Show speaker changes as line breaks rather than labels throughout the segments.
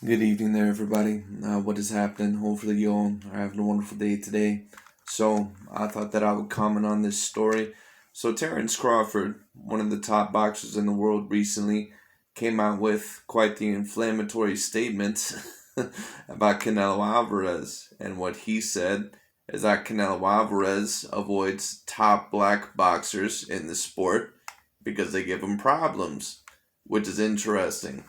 Good evening there, everybody. What is happening? Hopefully, you all are having a wonderful day today. So, I thought that I would comment on this story. So, Terrence Crawford, one of the top boxers in the world, recently came out with quite the inflammatory statement about Canelo Alvarez. And what he said is that Canelo Alvarez avoids top black boxers in the sport because they give him problems, which is interesting.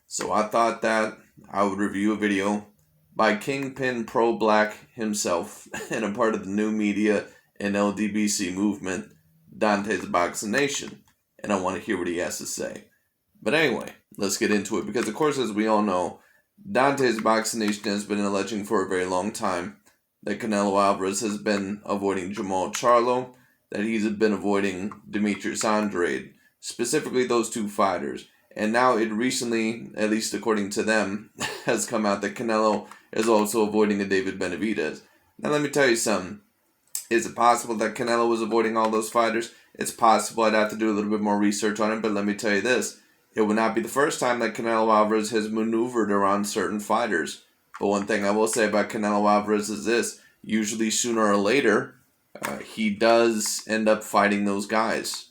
So I thought that I would review a video by Kingpin Pro Black himself and a part of the new media and LDBC movement, DontesBoxingNation, and I want to hear what he has to say. But anyway, let's get into it because, of course, as we all know, DontesBoxingNation has been alleging for a very long time that Canelo Alvarez has been avoiding Jamal Charlo, that he's been avoiding Demetrius Andrade, specifically those two fighters. And now it recently, at least according to them, has come out that Canelo is also avoiding a David Benavidez. Now let me tell you something. Is it possible that Canelo was avoiding all those fighters? It's possible. I'd have to do a little bit more research on it, but let me tell you this. It would not be the first time that Canelo Alvarez has maneuvered around certain fighters. But one thing I will say about Canelo Alvarez is this. Usually sooner or later, he does end up fighting those guys.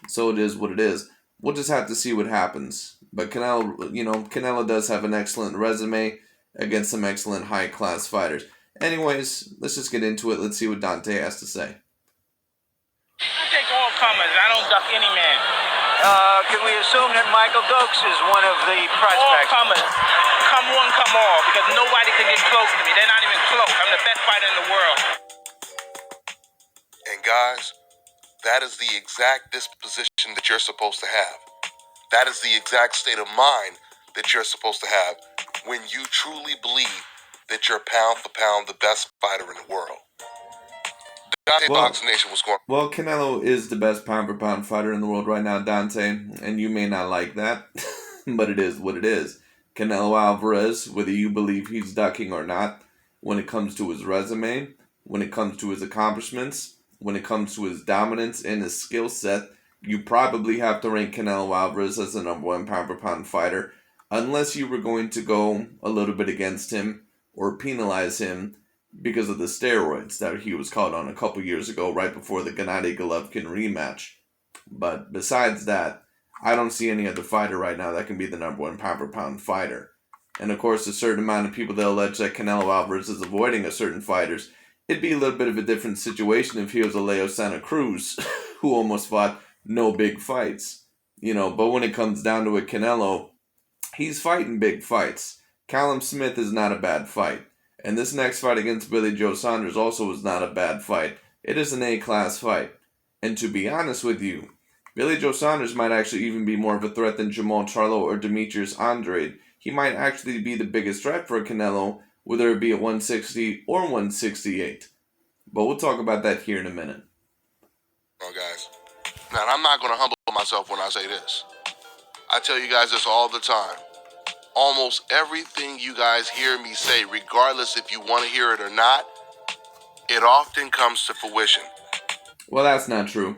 So it is what it is. We'll just have to see what happens. But Canelo does have an excellent resume against some excellent high-class fighters. Anyways, let's just get into it. Let's see what Dante has to say.
I take all comers. I don't duck any man.
Can we assume that Michael Dokes is one of the
All
prospects?
comers. Come one, come all. Because nobody can get close to me. They're not even close. I'm the best fighter in the world.
And guys, that is the exact disposition that you're supposed to have. That is the exact state of mind that you're supposed to have when you truly believe that you're pound for pound the best fighter in the world. Dante Boxing Nation was going.
Well, Canelo is the best pound for pound fighter in the world right now, Dante, and you may not like that, but it is what it is. Canelo Alvarez, whether you believe he's ducking or not, when it comes to his resume, when it comes to his accomplishments, when it comes to his dominance and his skill set, you probably have to rank Canelo Alvarez as the number one pound for pound fighter, unless you were going to go a little bit against him or penalize him because of the steroids that he was caught on a couple years ago right before the Gennady-Golovkin rematch. But besides that, I don't see any other fighter right now that can be the number one pound for pound fighter. And of course, a certain amount of people that allege that Canelo Alvarez is avoiding a certain fighters, it'd be a little bit of a different situation if he was a Leo Santa Cruz who almost fought no big fights. But when it comes down to it, Canelo, he's fighting big fights. Callum Smith is not a bad fight. And this next fight against Billy Joe Saunders also was not a bad fight. It is an A-class fight. And to be honest with you, Billy Joe Saunders might actually even be more of a threat than Jamal Charlo or Demetrius Andrade. He might actually be the biggest threat for Canelo, whether it be at 160 or 168. But we'll talk about that here in a minute.
Oh, guys. Now, I'm not going to humble myself when I say this. I tell you guys this all the time. Almost everything you guys hear me say, regardless if you want to hear it or not, it often comes to fruition.
Well, that's not true.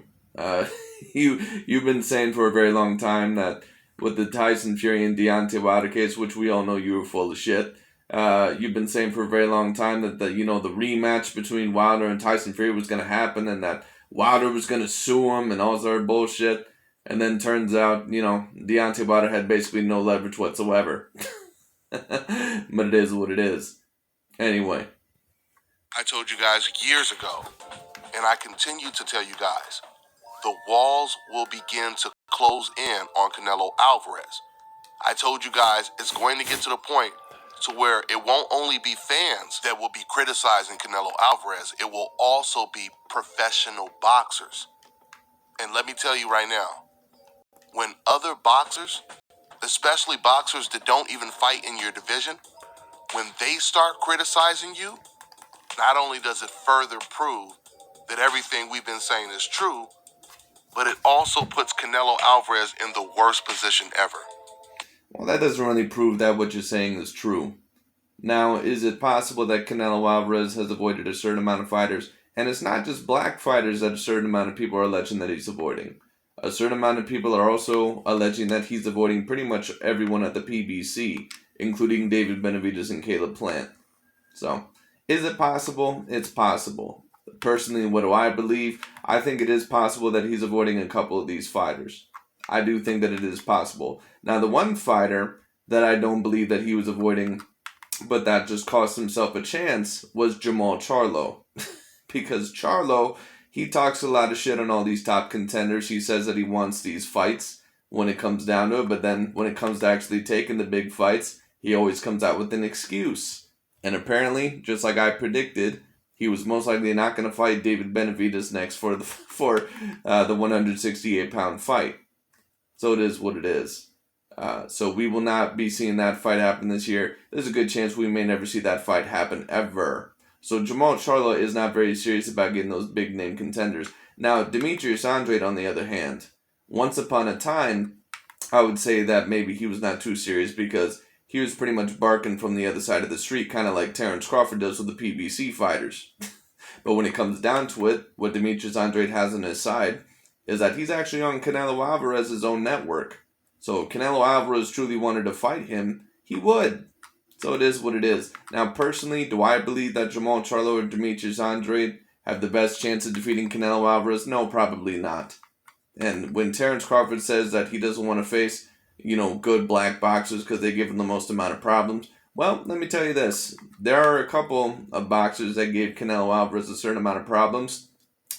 You've been saying for a very long time that with the Tyson Fury and Deontay Wilder case, which we all know you were full of shit, you've been saying for a very long time that the rematch between Wilder and Tyson Fury was going to happen and that Wilder was going to sue him and all this other bullshit. And then turns out, Deontay Wilder had basically no leverage whatsoever. But it is what it is. Anyway.
I told you guys years ago, and I continue to tell you guys, the walls will begin to close in on Canelo Alvarez. I told you guys it's going to get to the point to where it won't only be fans that will be criticizing Canelo Alvarez, it will also be professional boxers. And let me tell you right now, when other boxers, especially boxers that don't even fight in your division, when they start criticizing you, not only does it further prove that everything we've been saying is true, but it also puts Canelo Alvarez in the worst position ever.
Well, that doesn't really prove that what you're saying is true. Now, is it possible that Canelo Alvarez has avoided a certain amount of fighters? And it's not just black fighters that a certain amount of people are alleging that he's avoiding. A certain amount of people are also alleging that he's avoiding pretty much everyone at the PBC. including David Benavidez and Caleb Plant. So, is it possible? It's possible. Personally, what do I believe? I think it is possible that he's avoiding a couple of these fighters. I do think that it is possible. Now, the one fighter that I don't believe that he was avoiding, but that just cost himself a chance, was Jamal Charlo. Because Charlo, he talks a lot of shit on all these top contenders. He says that he wants these fights when it comes down to it, but then when it comes to actually taking the big fights, he always comes out with an excuse. And apparently, just like I predicted, he was most likely not going to fight David Benavidez next for the 168-pound fight. So it is what it is. So we will not be seeing that fight happen this year. There's a good chance we may never see that fight happen ever. So Jamal Charlo is not very serious about getting those big name contenders. Now, Demetrius Andrade, on the other hand, once upon a time, I would say that maybe he was not too serious because he was pretty much barking from the other side of the street, kind of like Terrence Crawford does with the PBC fighters. But when it comes down to it, what Demetrius Andrade has on his side is that he's actually on Canelo Alvarez's own network. So if Canelo Alvarez truly wanted to fight him, he would. So it is what it is. Now, personally, do I believe that Jamal Charlo or Demetrius Andrade have the best chance of defeating Canelo Alvarez? No, probably not. And when Terrence Crawford says that he doesn't want to face, good black boxers because they give him the most amount of problems, well, let me tell you this. There are a couple of boxers that gave Canelo Alvarez a certain amount of problems.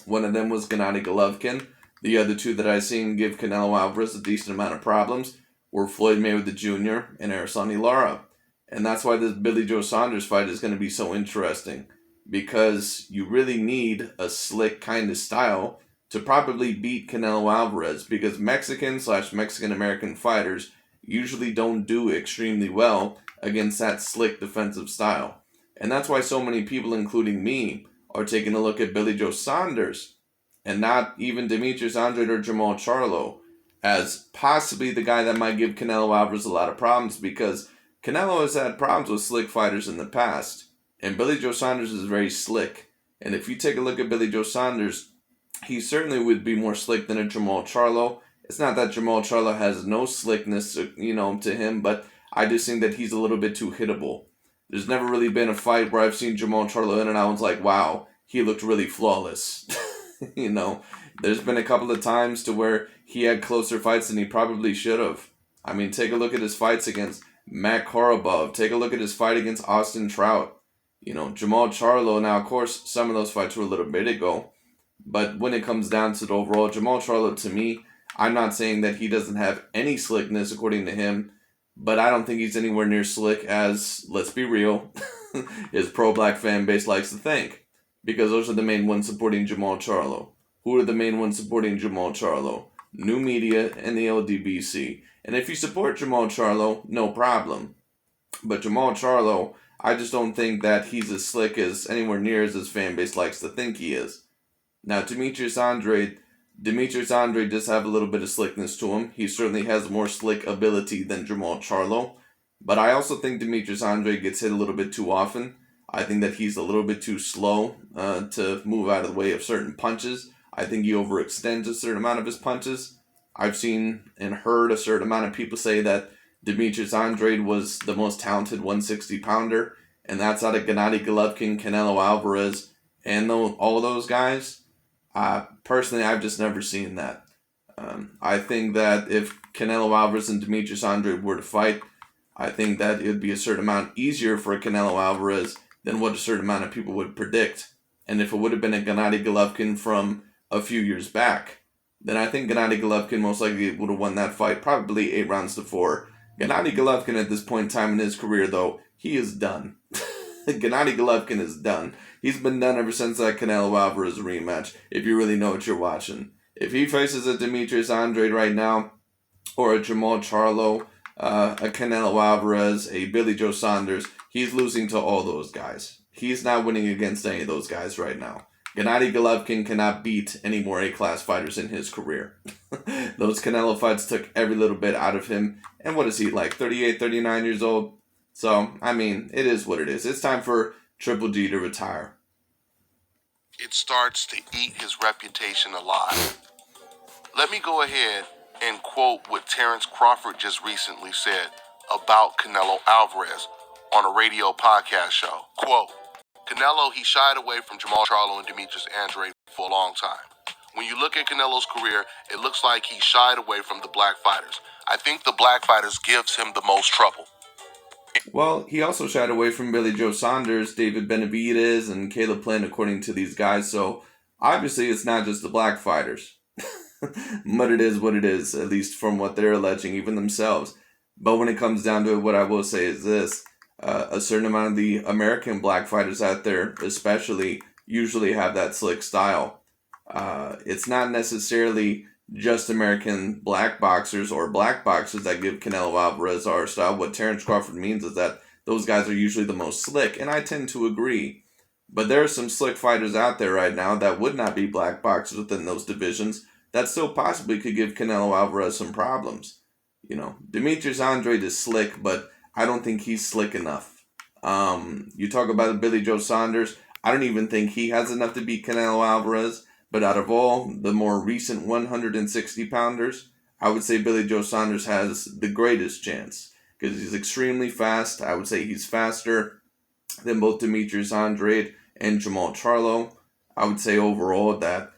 One of them was Gennady Golovkin. The other two that I've seen give Canelo Alvarez a decent amount of problems were Floyd Mayweather Jr. and Erislandy Lara. And that's why this Billy Joe Saunders fight is going to be so interesting. Because you really need a slick kind of style to probably beat Canelo Alvarez. Because Mexican-American fighters usually don't do extremely well against that slick defensive style. And that's why so many people, including me, are taking a look at Billy Joe Saunders and not even Demetrius Andrade or Jamal Charlo as possibly the guy that might give Canelo Alvarez a lot of problems, because Canelo has had problems with slick fighters in the past, and Billy Joe Saunders is very slick. And if you take a look at Billy Joe Saunders, he certainly would be more slick than a Jamal Charlo. It's not that Jamal Charlo has no slickness, to him, but I just think that he's a little bit too hittable. There's never really been a fight where I've seen Jamal Charlo in and I was like, wow, he looked really flawless. There's been a couple of times to where he had closer fights than he probably should have. I mean, take a look at his fights against Matt Korobov. Take a look at his fight against Austin Trout. Jamal Charlo, now, of course, some of those fights were a little bit ago. But when it comes down to the overall, Jamal Charlo, to me, I'm not saying that he doesn't have any slickness according to him, but I don't think he's anywhere near slick as, let's be real, his pro-black fan base likes to think. Because those are the main ones supporting Jamal Charlo. Who are the main ones supporting Jamal Charlo? New media and the LDBC. And if you support Jamal Charlo, no problem. But Jamal Charlo, I just don't think that he's as slick as anywhere near as his fan base likes to think he is. Now, Demetrius Andrade does have a little bit of slickness to him. He certainly has more slick ability than Jamal Charlo. But I also think Demetrius Andrade gets hit a little bit too often. I think that he's a little bit too slow to move out of the way of certain punches. I think he overextends a certain amount of his punches. I've seen and heard a certain amount of people say that Demetrius Andrade was the most talented 160-pounder, and that's out of Gennady Golovkin, Canelo Alvarez, and all those guys. Personally, I've just never seen that. I think that if Canelo Alvarez and Demetrius Andrade were to fight, I think that it would be a certain amount easier for Canelo Alvarez than what a certain amount of people would predict. And if it would have been a Gennady Golovkin from a few years back, then I think Gennady Golovkin most likely would have won that fight, probably 8-4. Gennady Golovkin at this point in time in his career, though, he is done. Gennady Golovkin is done. He's been done ever since that Canelo Alvarez rematch, if you really know what you're watching. If he faces a Demetrius Andrade right now, or a Jamal Charlo, a Canelo Alvarez, a Billy Joe Saunders, he's losing to all those guys. He's not winning against any of those guys right now. Gennady Golovkin cannot beat any more A-class fighters in his career. Those Canelo fights took every little bit out of him. And what is he, like 38, 39 years old? So, I mean, it is what it is. It's time for Triple G to retire.
It starts to eat his reputation alive. Let me go ahead and quote what Terrence Crawford just recently said about Canelo Alvarez on a radio podcast show. Quote, Canelo, he shied away from Jamal Charlo and Demetrius Andrade for a long time. When you look at Canelo's career, it looks like he shied away from the black fighters. I think the black fighters gives him the most trouble.
Well, he also shied away from Billy Joe Saunders, David Benavidez, and Caleb Plant, according to these guys. So obviously it's not just the black fighters. But it is what it is, at least from what they're alleging, even themselves. But when it comes down to it, what I will say is this. A certain amount of the American black fighters out there, especially, usually have that slick style. It's not necessarily just American black boxers or black boxers that give Canelo Alvarez our style. What Terrence Crawford means is that those guys are usually the most slick, and I tend to agree. But there are some slick fighters out there right now that would not be black boxers within those divisions that still possibly could give Canelo Alvarez some problems. You know, Demetrius Andrade is slick, but I don't think he's slick enough. You talk about Billy Joe Saunders, I don't even think he has enough to beat Canelo Alvarez. But out of all the more recent 160-pounders, I would say Billy Joe Saunders has the greatest chance. Because he's extremely fast. I would say he's faster than both Demetrius Andrade and Jamal Charlo. I would say overall that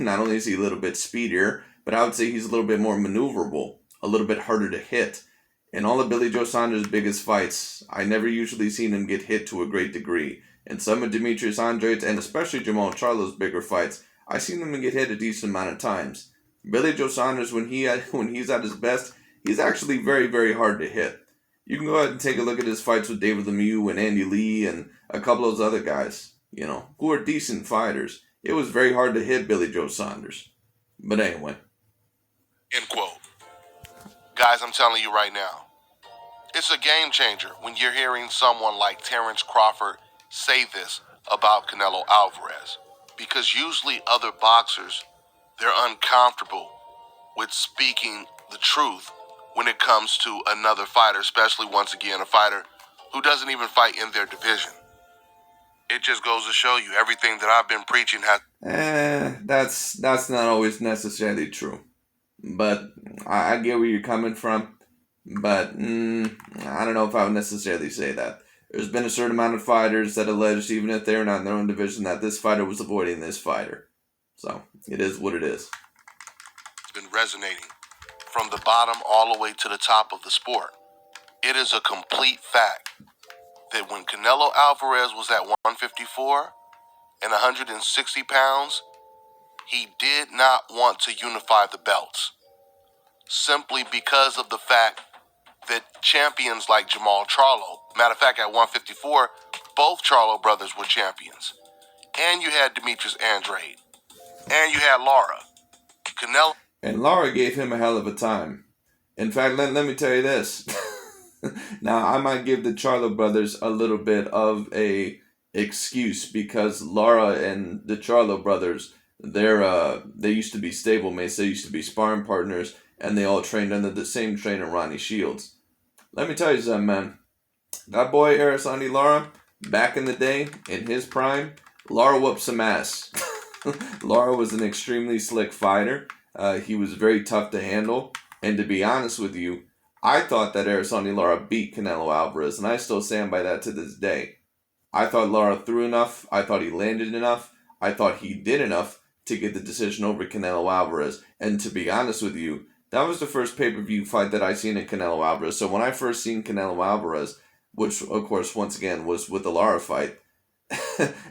not only is he a little bit speedier, but I would say he's a little bit more maneuverable, a little bit harder to hit. In all of Billy Joe Saunders' biggest fights, I never usually seen him get hit to a great degree. In some of Demetrius Andrade's, and especially Jamal Charlo's bigger fights, I've seen him get hit a decent amount of times. Billy Joe Saunders, when he's at his best, he's actually very, very hard to hit. You can go ahead and take a look at his fights with David Lemieux and Andy Lee and a couple of those other guys, you know, who are decent fighters. It was very hard to hit Billy Joe Saunders. But anyway.
End quote. Guys, I'm telling you right now, it's a game changer when you're hearing someone like Terrence Crawford say this about Canelo Alvarez. Because usually other boxers, they're uncomfortable with speaking the truth when it comes to another fighter, especially, once again, a fighter who doesn't even fight in their division. It just goes to show you everything that I've been preaching has...
That's not always necessarily true. But I get where you're coming from. But I don't know if I would necessarily say that. There's been a certain amount of fighters that alleged, even if they're not in their own division, that this fighter was avoiding this fighter. So, it is what it is.
It's been resonating from the bottom all the way to the top of the sport. It is a complete fact that when Canelo Alvarez was at 154 and 160 pounds, he did not want to unify the belts. Simply because of the fact that champions like Jamal Charlo, matter of fact, at 154, both Charlo brothers were champions. And you had Demetrius Andrade. And you had Lara. Canelo...
And Lara gave him a hell of a time. In fact, let me tell you this. Now, I might give the Charlo brothers a little bit of a excuse because Lara and the Charlo brothers, they used to be stablemates, they used to be sparring partners, and they all trained under the same trainer, Ronnie Shields. Let me tell you something, man. That boy, Erislandy Lara, back in the day, in his prime, Lara whooped some ass. Lara was an extremely slick fighter. He was very tough to handle. And to be honest with you, I thought that Erislandy Lara beat Canelo Alvarez, and I still stand by that to this day. I thought Lara threw enough. I thought he landed enough. I thought he did enough to get the decision over Canelo Alvarez. And to be honest with you, that was the first pay-per-view fight that I seen in Canelo Alvarez. So when I first seen Canelo Alvarez, which of course once again was with the Lara fight,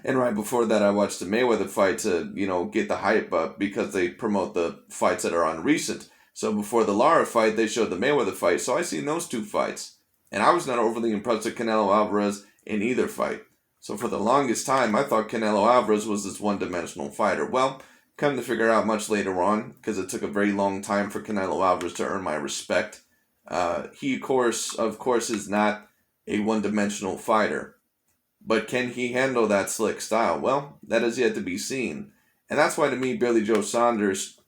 and right before that I watched the Mayweather fight to, get the hype up because they promote the fights that are on recent. So before the Lara fight, they showed the Mayweather fight. So I seen those two fights. And I was not overly impressed with Canelo Alvarez in either fight. So for the longest time, I thought Canelo Alvarez was this one-dimensional fighter. Well, come to figure out much later on, because it took a very long time for Canelo Alvarez to earn my respect. He, of course, is not a one-dimensional fighter. But can he handle that slick style? Well, that is yet to be seen. And that's why, to me, Billy Joe Saunders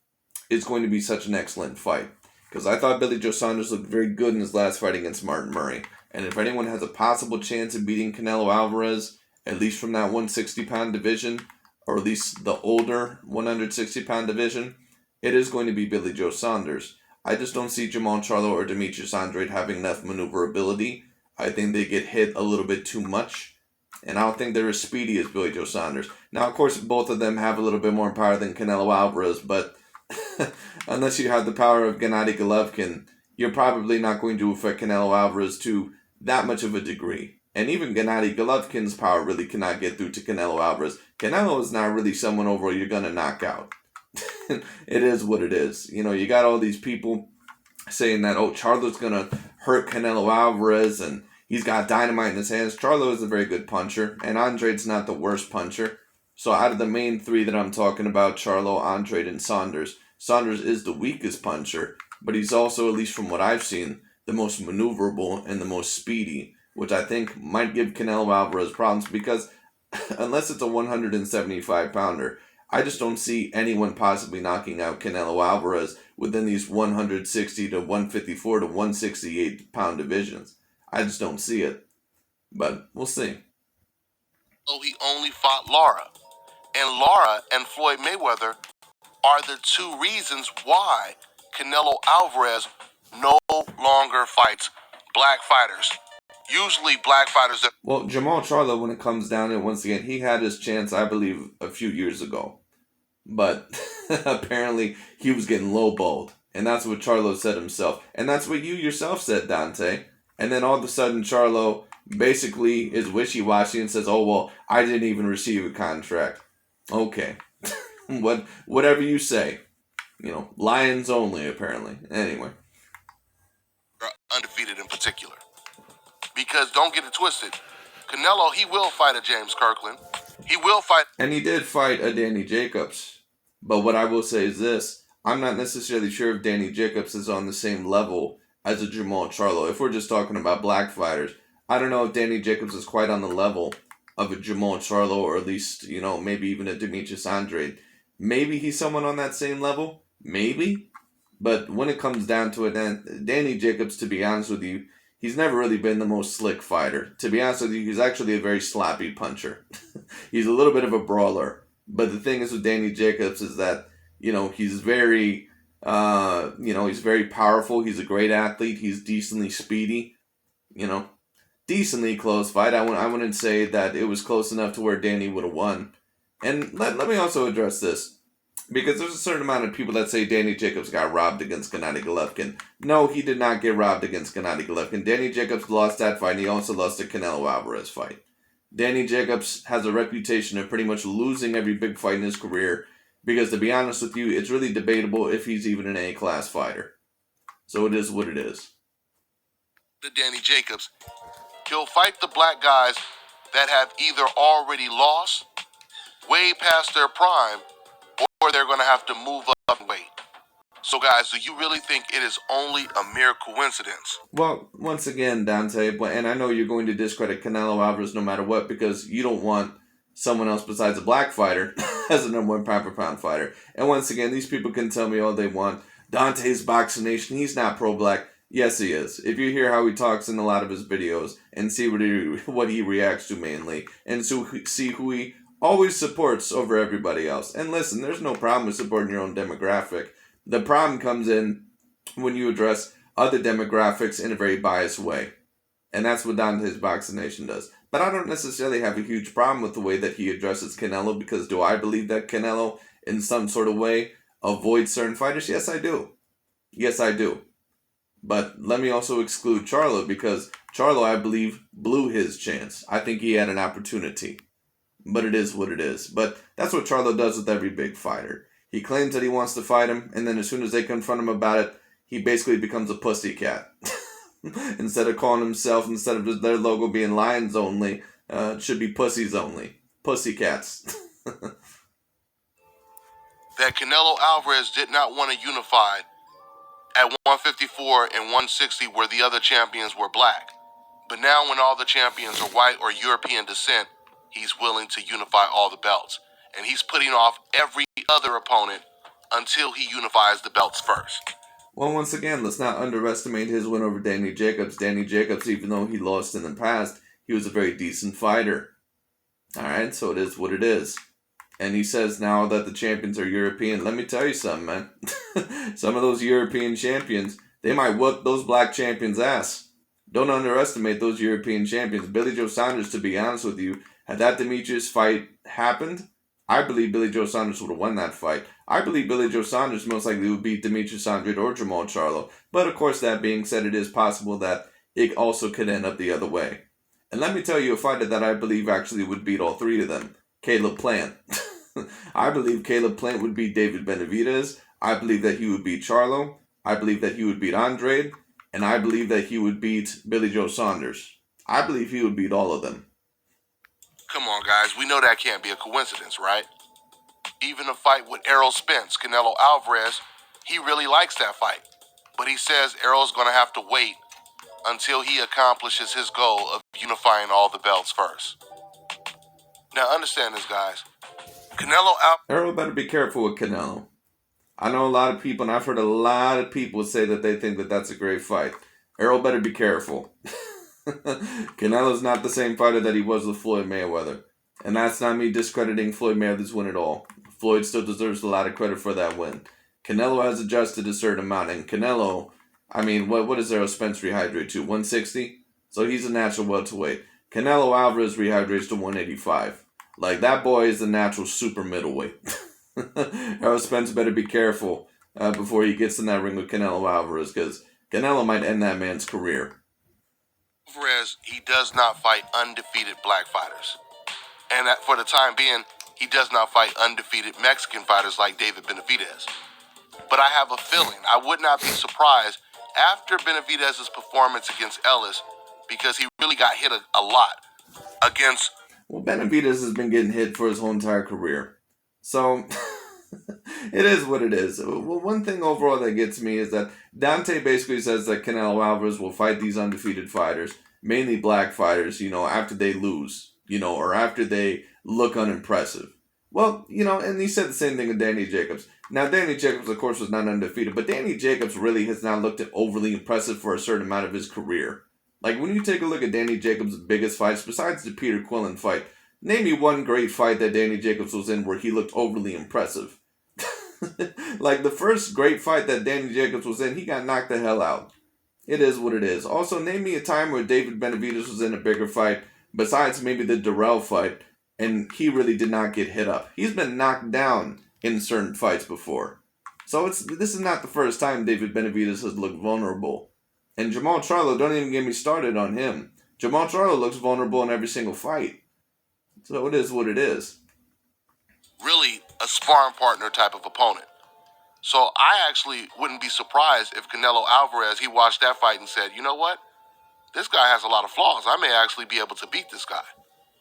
is going to be such an excellent fight. Because I thought Billy Joe Saunders looked very good in his last fight against Martin Murray. And if anyone has a possible chance of beating Canelo Alvarez, at least from that 160-pound division, or at least the older 160-pound division, it is going to be Billy Joe Saunders. I just don't see Jamal Charlo or Demetrius Andrade having enough maneuverability. I think they get hit a little bit too much. And I don't think they're as speedy as Billy Joe Saunders. Now, of course, both of them have a little bit more power than Canelo Alvarez, but unless you have the power of Gennady Golovkin, you're probably not going to affect Canelo Alvarez to that much of a degree. And even Gennady Golovkin's power really cannot get through to Canelo Alvarez. Canelo is not really someone overall you're going to knock out. It is what it is. You know, you got all these people saying that, oh, Charlo's going to hurt Canelo Alvarez and he's got dynamite in his hands. Charlo is a very good puncher, and Andrade's not the worst puncher. So out of the main three that I'm talking about, Charlo, Andrade, and Saunders, Saunders is the weakest puncher, but he's also, at least from what I've seen, the most maneuverable and the most speedy, which I think might give Canelo Alvarez problems because unless it's a 175-pounder, I just don't see anyone possibly knocking out Canelo Alvarez within these 160 to 154 to 168 pound divisions. I just don't see it. But we'll see.
So he only fought Lara. And Lara and Floyd Mayweather are the two reasons why Canelo Alvarez no longer fights black fighters. Usually black fighters that...
Well, Jamal Charlo, when it comes down to it, once again, he had his chance, I believe, a few years ago. But apparently he was getting lowballed. And that's what Charlo said himself. And that's what you yourself said, Dante. And then all of a sudden Charlo basically is wishy-washy and says, oh, well, I didn't even receive a contract. Okay. Whatever you say. You know, Lions only, apparently. Anyway.
Undefeated in particular. Because don't get it twisted. Canelo, he will fight a James Kirkland. He will fight...
And he did fight a Danny Jacobs. But what I will say is this. I'm not necessarily sure if Danny Jacobs is on the same level as a Jamal Charlo. If we're just talking about black fighters, I don't know if Danny Jacobs is quite on the level of a Jamal Charlo, or at least, you know, maybe even a Demetrius Andrade. Maybe he's someone on that same level. Maybe. But when it comes down to it, then Danny Jacobs, to be honest with you, he's never really been the most slick fighter. To be honest with you, he's actually a very sloppy puncher. He's a little bit of a brawler. But the thing is with Danny Jacobs is that, you know, he's very, he's very powerful. He's a great athlete. He's decently speedy. You know, decently close fight. I wouldn't say that it was close enough to where Danny would have won. And let me also address this. Because there's a certain amount of people that say Danny Jacobs got robbed against Gennady Golovkin. No, he did not get robbed against Gennady Golovkin. Danny Jacobs lost that fight, and he also lost the Canelo Alvarez fight. Danny Jacobs has a reputation of pretty much losing every big fight in his career, because to be honest with you, it's really debatable if he's even an A-class fighter. So it is what it is.
The Danny Jacobs, he'll fight the black guys that have either already lost, way past their prime, or they're going to have to move up and weight. So guys, do you really think it is only a mere coincidence?
Well, once again, Dante, and I know you're going to discredit Canelo Alvarez no matter what, because you don't want someone else besides a black fighter as a number one pound for pound fighter. And once again, these people can tell me all they want. DontesBoxingNation, he's not pro-black. Yes, he is. If you hear how he talks in a lot of his videos and see what he reacts to mainly, and so see who he always supports over everybody else. And listen, there's no problem with supporting your own demographic. The problem comes in when you address other demographics in a very biased way. And that's what DontesBoxingNation does. But I don't necessarily have a huge problem with the way that he addresses Canelo, because do I believe that Canelo, in some sort of way, avoids certain fighters? Yes, I do. Yes, I do. But let me also exclude Charlo, because Charlo, I believe, blew his chance. I think he had an opportunity. But it is what it is. But that's what Charlo does with every big fighter. He claims that he wants to fight him, and then as soon as they confront him about it, he basically becomes a pussycat. Instead of their logo being Lions only, it should be Pussies only. Pussycats.
That Canelo Alvarez did not want to unify at 154 and 160 where the other champions were black. But now when all the champions are white or European descent, he's willing to unify all the belts. And he's putting off every other opponent until he unifies the belts first.
Well, once again, let's not underestimate his win over Danny Jacobs. Danny Jacobs, even though he lost in the past, he was a very decent fighter. Alright, so it is what it is. And he says now that the champions are European. Let me tell you something, man. Some of those European champions, they might whoop those black champions' ass. Don't underestimate those European champions. Billy Joe Saunders, to be honest with you, had that Demetrius fight happened, I believe Billy Joe Saunders would have won that fight. I believe Billy Joe Saunders most likely would beat Demetrius Andrade or Jamal Charlo. But of course, that being said, it is possible that it also could end up the other way. And let me tell you a fighter that I believe actually would beat all three of them. Caleb Plant. I believe Caleb Plant would beat David Benavidez. I believe that he would beat Charlo. I believe that he would beat Andrade. And I believe that he would beat Billy Joe Saunders. I believe he would beat all of them.
Come on, guys. We know that can't be a coincidence, right? Even a fight with Errol Spence, Canelo Alvarez, he really likes that fight. But he says Errol's going to have to wait until he accomplishes his goal of unifying all the belts first. Now, understand this, guys.
Errol better be careful with Canelo. I know a lot of people, and I've heard a lot of people say that they think that that's a great fight. Errol better be careful. Canelo's not the same fighter that he was with Floyd Mayweather. And that's not me discrediting Floyd Mayweather's win at all. Floyd still deserves a lot of credit for that win. Canelo has adjusted a certain amount, and Canelo, I mean, what is Errol Spence rehydrate to? 160? So he's a natural welterweight. Canelo Alvarez rehydrates to 185. Like, that boy is a natural super middleweight. Errol Spence better be careful before he gets in that ring with Canelo Alvarez, because Canelo might end that man's career.
Alvarez, he does not fight undefeated black fighters. And that for the time being, he does not fight undefeated Mexican fighters like David Benavidez. But I have a feeling I would not be surprised after Benavidez's performance against Ellis, because he really got hit a lot against...
Well, Benavidez has been getting hit for his whole entire career. So, it is what it is. Well, one thing overall that gets me is that Dante basically says that Canelo Alvarez will fight these undefeated fighters, mainly black fighters, after they lose, or after they look unimpressive. Well, and he said the same thing with Danny Jacobs. Now, Danny Jacobs, of course, was not undefeated, but Danny Jacobs really has not looked overly impressive for a certain amount of his career. Like, when you take a look at Danny Jacobs' biggest fights, besides the Peter Quillen fight, name me one great fight that Danny Jacobs was in where he looked overly impressive. Like, the first great fight that Danny Jacobs was in, he got knocked the hell out. It is what it is. Also, name me a time where David Benavidez was in a bigger fight, besides maybe the Durrell fight, and he really did not get hit up. He's been knocked down in certain fights before. So this is not the first time David Benavidez has looked vulnerable. And Jamal Charlo, don't even get me started on him. Jamal Charlo looks vulnerable in every single fight. So it is what it is.
Really a sparring partner type of opponent. So I actually wouldn't be surprised if Canelo Alvarez, he watched that fight and said, you know what? This guy has a lot of flaws. I may actually be able to beat this guy.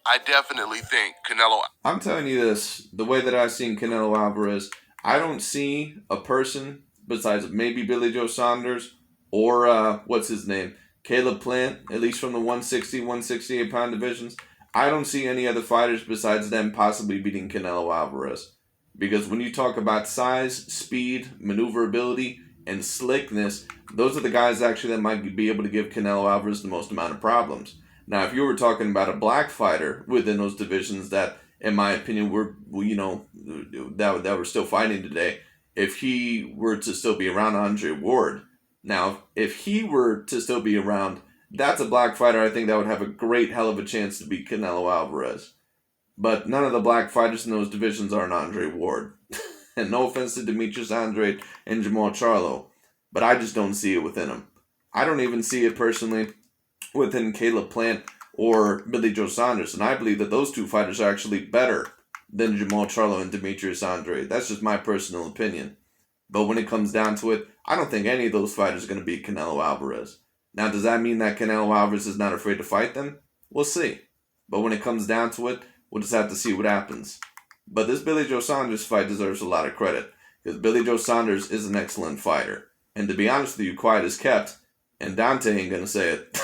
I definitely think Canelo...
I'm telling you this, the way that I've seen Canelo Alvarez, I don't see a person besides maybe Billy Joe Saunders or, what's his name, Caleb Plant, at least from the 160, 168 pound divisions. I don't see any other fighters besides them possibly beating Canelo Alvarez. Because when you talk about size, speed, maneuverability, and slickness, those are the guys actually that might be able to give Canelo Alvarez the most amount of problems. Now, if you were talking about a black fighter within those divisions that, in my opinion, were, that were still fighting today, if he were to still be around, Andre Ward. Now, if he were to still be around, that's a black fighter I think that would have a great hell of a chance to beat Canelo Alvarez. But none of the black fighters in those divisions are an Andre Ward. And no offense to Demetrius Andrade and Jamal Charlo, but I just don't see it within them. I don't even see it personally within Caleb Plant or Billy Joe Saunders, and I believe that those two fighters are actually better than Jamal Charlo and Demetrius Andrade. That's just my personal opinion. But when it comes down to it, I don't think any of those fighters are going to beat Canelo Alvarez. Now, does that mean that Canelo Alvarez is not afraid to fight them? We'll see. But when it comes down to it, we'll just have to see what happens. But this Billy Joe Saunders fight deserves a lot of credit, because Billy Joe Saunders is an excellent fighter. And to be honest with you, quiet is kept, and Dante ain't going to say it.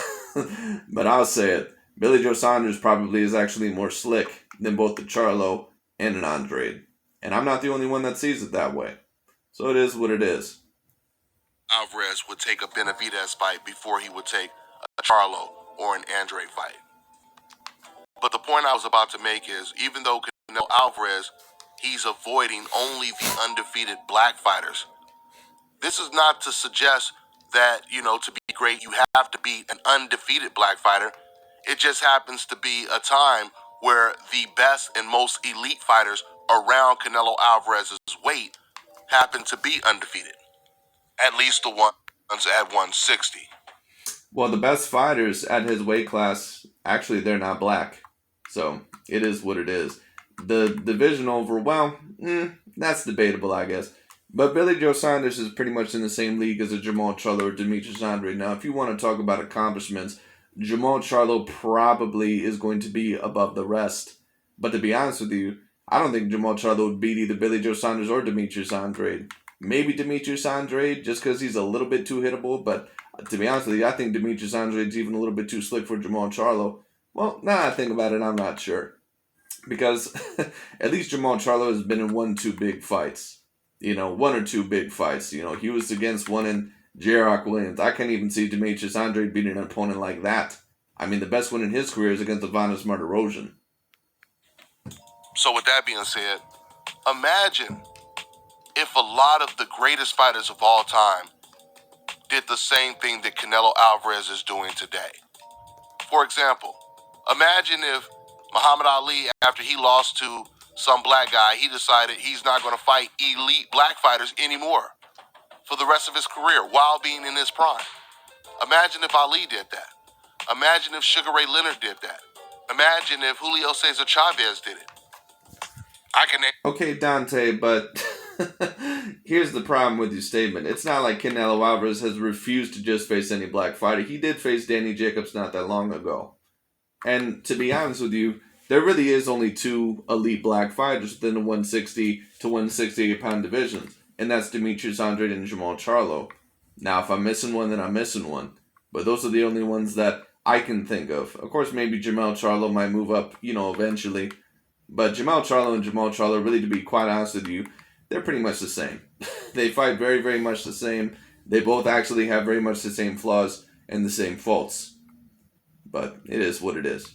But I'll say it. Billy Joe Saunders probably is actually more slick than both the Charlo and an Andrade. And I'm not the only one that sees it that way. So it is what it is.
Alvarez would take a Benavidez fight before he would take a Charlo or an Andrade fight. But the point I was about to make is, even though Canelo Alvarez he's avoiding only the undefeated black fighters. This is not to suggest that, to be great, you have to beat an undefeated black fighter. It just happens to be a time where the best and most elite fighters around Canelo Alvarez's weight happen to be undefeated. At least the ones at 160.
Well, the best fighters at his weight class, actually, they're not black. So, it is what it is. The division over, well, that's debatable, I guess. But Billy Joe Saunders is pretty much in the same league as a Jamal Charlo or Demetrius Andre. Now, if you want to talk about accomplishments, Jamal Charlo probably is going to be above the rest. But to be honest with you, I don't think Jamal Charlo would beat either Billy Joe Saunders or Demetrius Andre. Maybe Demetrius Andre, just because he's a little bit too hittable, but to be honest with you, I think Demetrius Andre is even a little bit too slick for Jamal Charlo. Well, now I think about it, I'm not sure. Because at least Jamal Charlo has been in 1-2 big fights. 1 or 2 big fights. He was against one in J.R. Williams. I can't even see Demetrius Andre beating an opponent like that. I mean, the best win in his career is against Ivanis Martirosyan.
So with that being said, imagine if a lot of the greatest fighters of all time did the same thing that Canelo Alvarez is doing today. For example, imagine if Muhammad Ali, after he lost to some black guy, he decided he's not going to fight elite black fighters anymore for the rest of his career while being in his prime. Imagine if Ali did that. Imagine if Sugar Ray Leonard did that. Imagine if Julio Cesar Chavez did it.
Okay, Dante, but here's the problem with your statement. It's not like Canelo Alvarez has refused to just face any black fighter. He did face Danny Jacobs not that long ago. And to be honest with you, there really is only 2 elite black fighters within the 160 to 168 pound division. And that's Demetrius Andre and Jamal Charlo. Now, if I'm missing one, then I'm missing one. But those are the only ones that I can think of. Of course, maybe Jamal Charlo might move up, eventually. But Jamal Charlo and Jamal Charlo, really, to be quite honest with you, they're pretty much the same. They fight very, very much the same. They both actually have very much the same flaws and the same faults. But it is what it is.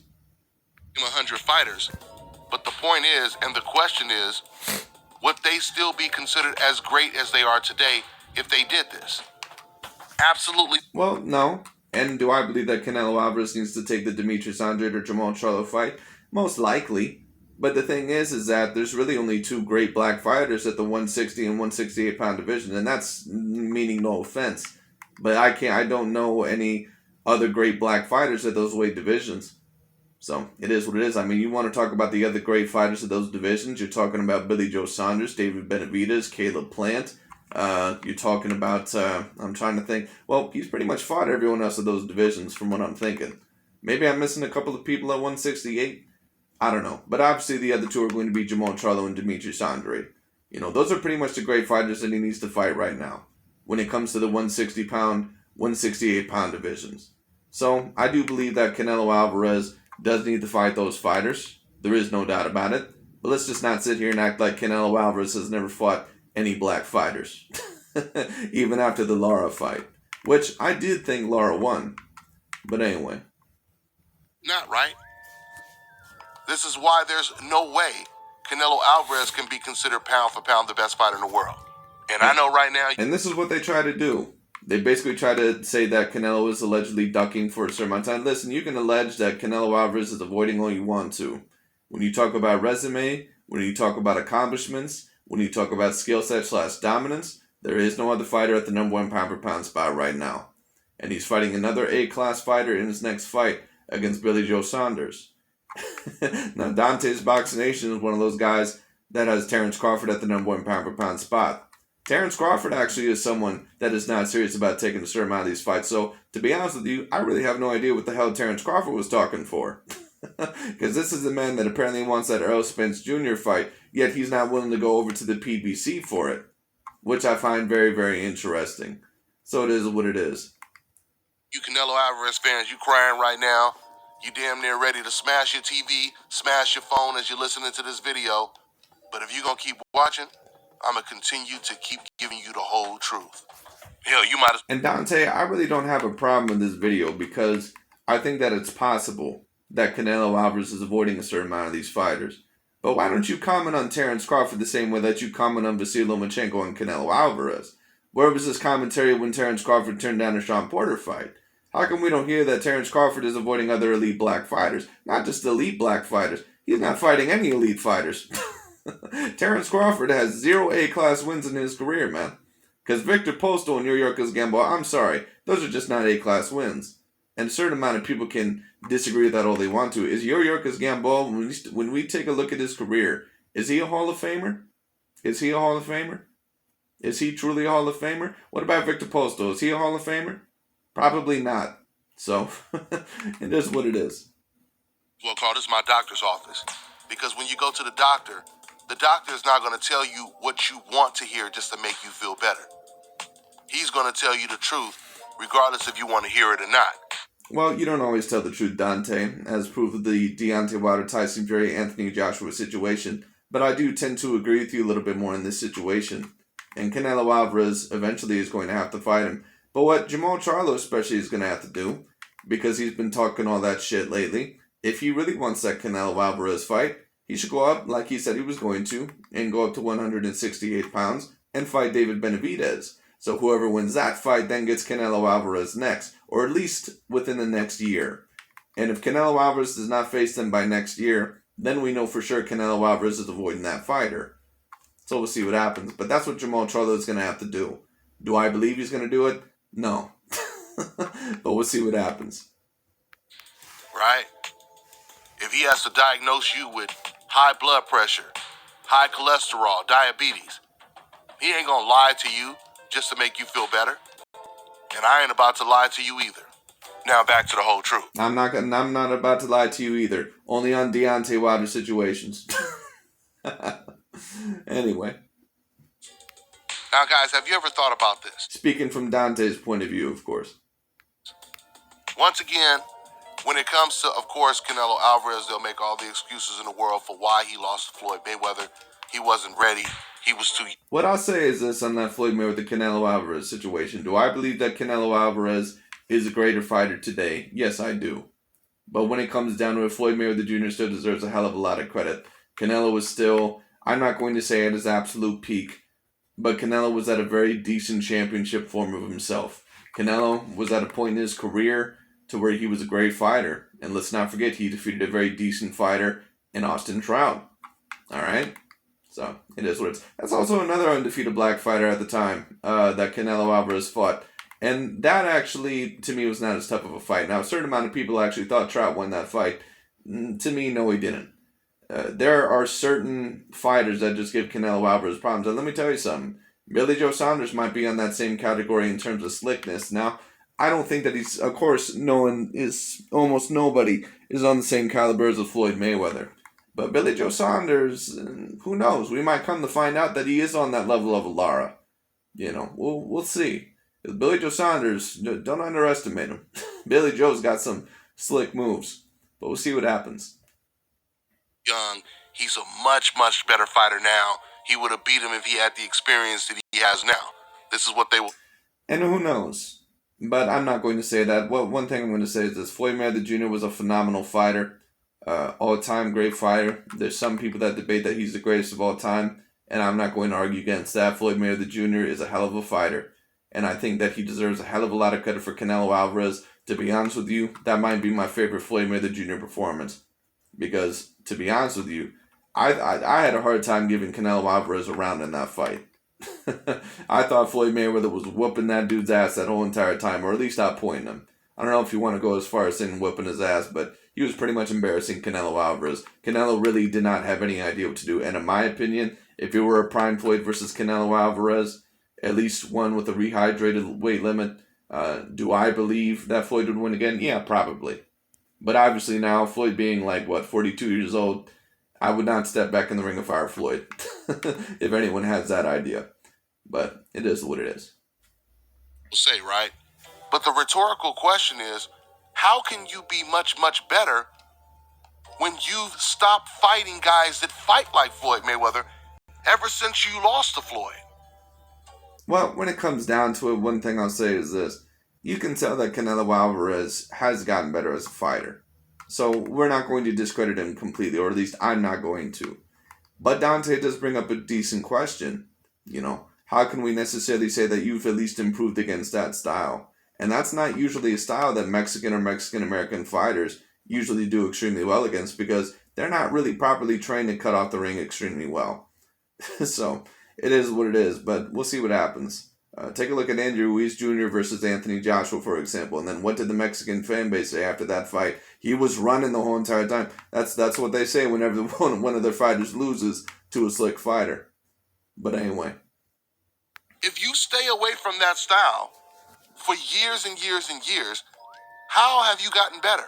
100 fighters. But the point is, and the question is, would they still be considered as great as they are today if they did this? Absolutely.
Well, no. And do I believe that Canelo Alvarez needs to take the Demetrius Andre or Jamal Charlo fight? Most likely. But the thing is that there's really only 2 great black fighters at the 160 and 168 pound division, and that's meaning no offense. But I don't know any other great black fighters at those weight divisions. So it is what it is. I mean, you want to talk about the other great fighters of those divisions. You're talking about Billy Joe Saunders, David Benavidez, Caleb Plant. You're talking about, I'm trying to think. Well, he's pretty much fought everyone else of those divisions from what I'm thinking. Maybe I'm missing a couple of people at 168. I don't know. But obviously the other 2 are going to be Jamal Charlo and Demetrius Andre. Those are pretty much the great fighters that he needs to fight right now when it comes to the 160 pound, 168 pound divisions. So I do believe that Canelo Alvarez does need to fight those fighters. There is no doubt about it. But let's just not sit here and act like Canelo Alvarez has never fought any black fighters. Even after the Lara fight. Which I did think Lara won. But anyway.
Not right. This is why there's no way Canelo Alvarez can be considered pound for pound the best fighter in the world. And I know right now...
And this is what they try to do. They basically try to say that Canelo is allegedly ducking for a certain amount of time. Listen, you can allege that Canelo Alvarez is avoiding all you want to. When you talk about resume, when you talk about accomplishments, when you talk about skill set / dominance, there is no other fighter at the number 1 pound for pound spot right now. And he's fighting another A-class fighter in his next fight against Billy Joe Saunders. Now, DontesBoxingNation is one of those guys that has Terrence Crawford at the number 1 pound for pound spot. Terrence Crawford actually is someone that is not serious about taking a certain amount of these fights. So, to be honest with you, I really have no idea what the hell Terrence Crawford was talking for. Because this is the man that apparently wants that Earl Spence Jr. fight, yet he's not willing to go over to the PBC for it. Which I find very, very interesting. So it is what it is.
You Canelo Alvarez fans, you crying right now. You damn near ready to smash your TV, smash your phone as you're listening to this video. But if you're going to keep watching, I'm going to continue to keep giving you the whole truth. Hell, you might as...
And Dante, I really don't have a problem with this video because I think that it's possible that Canelo Alvarez is avoiding a certain amount of these fighters. But why don't you comment on Terence Crawford the same way that you comment on Vasily Lomachenko and Canelo Alvarez? Where was this commentary when Terence Crawford turned down a Sean Porter fight? How come we don't hear that Terence Crawford is avoiding other elite black fighters? Not just elite black fighters. He's not fighting any elite fighters. Terence Crawford has 0 A-class wins in his career, man. Because Victor Postal and Yuriorkis Gamboa, I'm sorry, those are just not A-class wins. And a certain amount of people can disagree with that all they want to. Is Yuriorkis Gamboa, when we take a look at his career, is he a Hall of Famer? Is he a Hall of Famer? Is he truly a Hall of Famer? What about Victor Postal? Is he a Hall of Famer? Probably not. So, it is what it is.
Well, Carl, this is my doctor's office. Because when you go to the doctor is not going to tell you what you want to hear just to make you feel better. He's going to tell you the truth, regardless if you want to hear it or not.
Well, you don't always tell the truth, Dante, as proof of the Deontay Wilder, Tyson Fury, Anthony Joshua situation. But I do tend to agree with you a little bit more in this situation. And Canelo Alvarez eventually is going to have to fight him. But what Jamal Charlo especially is going to have to do, because he's been talking all that shit lately, if he really wants that Canelo Alvarez fight, he should go up, like he said he was going to, and go up to 168 pounds and fight David Benavidez. So whoever wins that fight then gets Canelo Alvarez next, or at least within the next year. And if Canelo Alvarez does not face them by next year, then we know for sure Canelo Alvarez is avoiding that fighter. So we'll see what happens. But that's what Jamal Charlo is going to have to do. Do I believe he's going to do it? No. But we'll see what happens.
Right? If he has to diagnose you with high blood pressure, high cholesterol, diabetes, he ain't gonna lie to you just to make you feel better. And I ain't about to lie to you either. Now back to the whole truth.
I'm not about to lie to you either. Only on Deontay Wilder situations. Anyway.
Now guys, have you ever thought about this?
Speaking from Dante's point of view, of course.
Once again, when it comes to, of course, Canelo Alvarez, they'll make all the excuses in the world for why he lost to Floyd Mayweather. He wasn't ready. He was too...
What I'll say is this on that Floyd Mayweather Canelo Alvarez situation. Do I believe that Canelo Alvarez is a greater fighter today? Yes, I do. But when it comes down to it, Floyd Mayweather Jr. still deserves a hell of a lot of credit. Canelo was still, I'm not going to say at his absolute peak, but Canelo was at a very decent championship form of himself. Canelo was at a point in his career to where he was a great fighter. And let's not forget, he defeated a very decent fighter in Austin Trout. Alright? So, it is what it is. That's also another undefeated black fighter at the time that Canelo Alvarez fought. And that actually, to me, was not as tough of a fight. Now, a certain amount of people actually thought Trout won that fight. To me, no, he didn't. There are certain fighters that just give Canelo Alvarez problems. And let me tell you something. Billy Joe Saunders might be on that same category in terms of slickness. Now, I don't think that he's, of course, almost nobody is on the same caliber as a Floyd Mayweather. But Billy Joe Saunders, who knows? We might come to find out that he is on that level of a Lara. You know, we'll see. Billy Joe Saunders, don't underestimate him. Billy Joe's got some slick moves. But we'll see what happens.
Young, he's a much, much better fighter now. He would have beat him if he had the experience that he has now. This is what they will...
And who knows? But I'm not going to say that. Well, one thing I'm going to say is this. Floyd Mayweather Jr. was a phenomenal fighter. All-time great fighter. There's some people that debate that he's the greatest of all time. And I'm not going to argue against that. Floyd Mayweather Jr. is a hell of a fighter. And I think that he deserves a hell of a lot of credit for Canelo Alvarez. To be honest with you, that might be my favorite Floyd Mayweather Jr. performance. Because, to be honest with you, I had a hard time giving Canelo Alvarez a round in that fight. I thought Floyd Mayweather was whooping that dude's ass that whole entire time, or at least outpointing him. I don't know if you want to go as far as saying whooping his ass, but he was pretty much embarrassing Canelo Alvarez. Canelo really did not have any idea what to do, and in my opinion, if it were a prime Floyd versus Canelo Alvarez, at least one with a rehydrated weight limit, do I believe that Floyd would win again? Yeah, probably. But obviously now, Floyd being 42 years old, I would not step back in the ring of fire Floyd, if anyone has that idea. But it is what it is.
Say, right? But the rhetorical question is, how can you be much, much better when you've stopped fighting guys that fight like Floyd Mayweather ever since you lost to Floyd?
Well, when it comes down to it, one thing I'll say is this. You can tell that Canelo Alvarez has gotten better as a fighter. So we're not going to discredit him completely, or at least I'm not going to. But Dante does bring up a decent question. How can we necessarily say that you've at least improved against that style? And that's not usually a style that Mexican or Mexican-American fighters usually do extremely well against, because they're not really properly trained to cut off the ring extremely well. So it is what it is, but we'll see what happens. Take a look at Andrew Ruiz Jr. versus Anthony Joshua, for example, and then what did the Mexican fan base say after that fight? He was running the whole entire time. That's what they say whenever one of their fighters loses to a slick fighter. But anyway.
If you stay away from that style for years and years and years, how have you gotten better?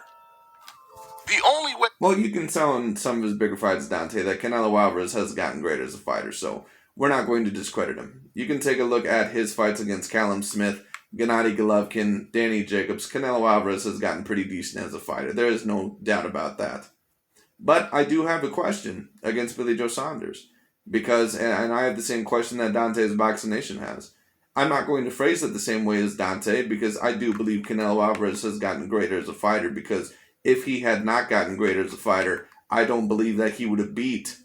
The only way...
Well, you can tell in some of his bigger fights, Dante, that Canelo Alvarez has gotten greater as a fighter, so we're not going to discredit him. You can take a look at his fights against Callum Smith, Gennady Golovkin, Danny Jacobs. Canelo Alvarez has gotten pretty decent as a fighter. There is no doubt about that. But I do have a question against Billy Joe Saunders, because, and I have the same question that DontesBoxingNation has. I'm not going to phrase it the same way as Dante, because I do believe Canelo Alvarez has gotten greater as a fighter, because if he had not gotten greater as a fighter, I don't believe that he would have beat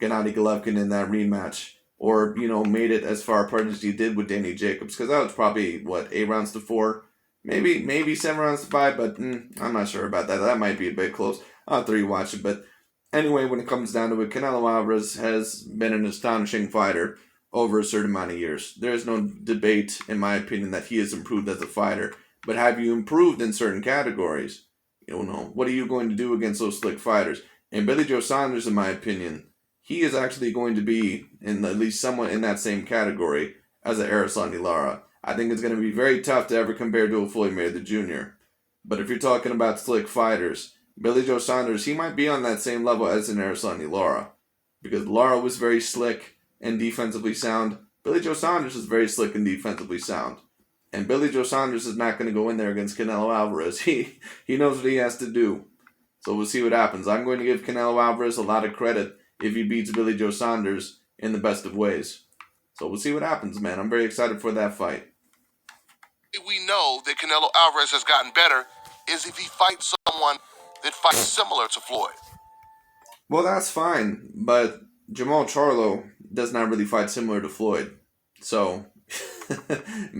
Gennady Golovkin in that rematch, or, made it as far apart as he did with Danny Jacobs, because that was probably, 8 rounds to 4? Maybe 7 rounds to 5, but I'm not sure about that. That might be a bit close. I'll have to rewatch it, but anyway, when it comes down to it, Canelo Alvarez has been an astonishing fighter over a certain amount of years. There's no debate, in my opinion, that he has improved as a fighter. But have you improved in certain categories? What are you going to do against those slick fighters? And Billy Joe Saunders, in my opinion, he is actually going to be in at least somewhat in that same category as a Erislandy Lara. I think it's going to be very tough to ever compare to a Floyd Mayweather Jr. But if you're talking about slick fighters, Billy Joe Saunders, he might be on that same level as an Erislandy Lara, because Lara was very slick and defensively sound. Billy Joe Saunders is very slick and defensively sound. And Billy Joe Saunders is not going to go in there against Canelo Alvarez. He knows what he has to do. So we'll see what happens. I'm going to give Canelo Alvarez a lot of credit if he beats Billy Joe Saunders in the best of ways. So we'll see what happens, man. I'm very excited for that fight.
We know that Canelo Alvarez has gotten better is if he fights someone that fights similar to Floyd.
Well, that's fine, but Jamal Charlo does not really fight similar to Floyd. So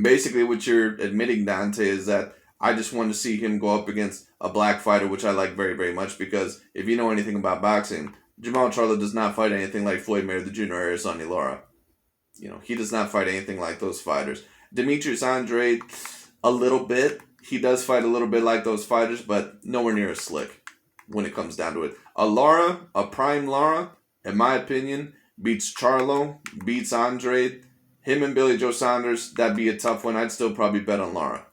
basically what you're admitting, Dante, is that I just want to see him go up against a black fighter, which I like very, very much, because if you know anything about boxing, Jamal Charlo does not fight anything like Floyd Mayweather Jr. or Erislandy Lara. He does not fight anything like those fighters. Demetrius Andrade, a little bit. He does fight a little bit like those fighters, but nowhere near as slick when it comes down to it. A prime Lara, in my opinion, beats Charlo, beats Andrade. Him and Billy Joe Saunders, that'd be a tough one. I'd still probably bet on Lara.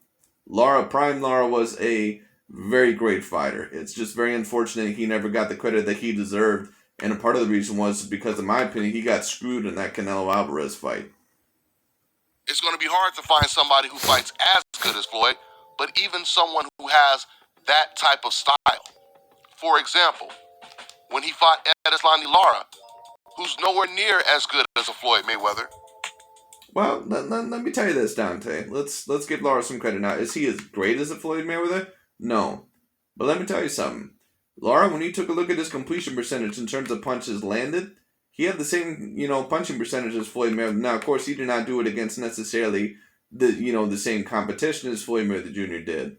Prime Lara was a very great fighter. It's just very unfortunate he never got the credit that he deserved. And a part of the reason was because, in my opinion, he got screwed in that Canelo Alvarez fight.
It's going to be hard to find somebody who fights as good as Floyd, but even someone who has that type of style. For example, when he fought Erislandy Lara, who's nowhere near as good as a Floyd Mayweather.
Well, let me tell you this, Dante. Let's give Lara some credit now. Is he as great as a Floyd Mayweather? No. But let me tell you something. Lara, when you took a look at his completion percentage in terms of punches landed, he had the same, punching percentage as Floyd Mayweather. Now, of course, he did not do it against necessarily the same competition as Floyd Mayweather Jr. did.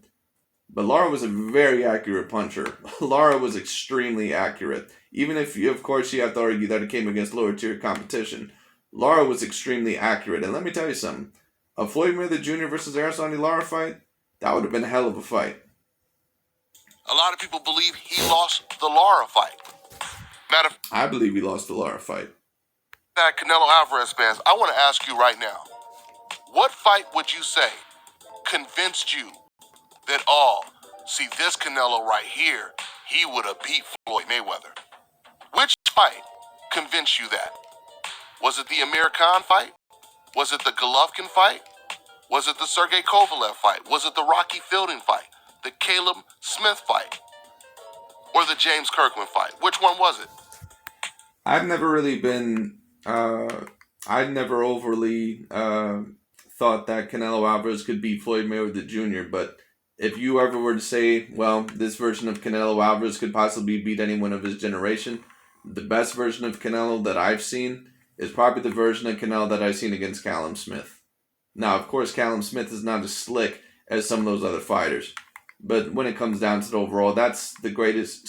But Lara was a very accurate puncher. Lara was extremely accurate. Even if, of course, you have to argue that it came against lower tier competition. Lara was extremely accurate. And let me tell you something. A Floyd Mayweather Jr. versus Erislandy Lara fight, that would have been a hell of a fight.
A lot of people believe he lost the Lara fight.
I believe he lost the Lara fight.
That Canelo Alvarez fans, I want to ask you right now, what fight would you say convinced you that, see this Canelo right here, he would have beat Floyd Mayweather? Which fight convinced you that? Was it the Amir Khan fight? Was it the Golovkin fight? Was it the Sergey Kovalev fight? Was it the Rocky Fielding fight? The Caleb Smith fight? Or the James Kirkland fight? Which one was it?
I've never really been, I've never overly thought that Canelo Alvarez could beat Floyd Mayweather Jr., but if you ever were to say, well, this version of Canelo Alvarez could possibly beat anyone of his generation, the best version of Canelo that I've seen is probably the version of Canelo that I've seen against Callum Smith. Now, of course, Callum Smith is not as slick as some of those other fighters. But when it comes down to the overall, that's the greatest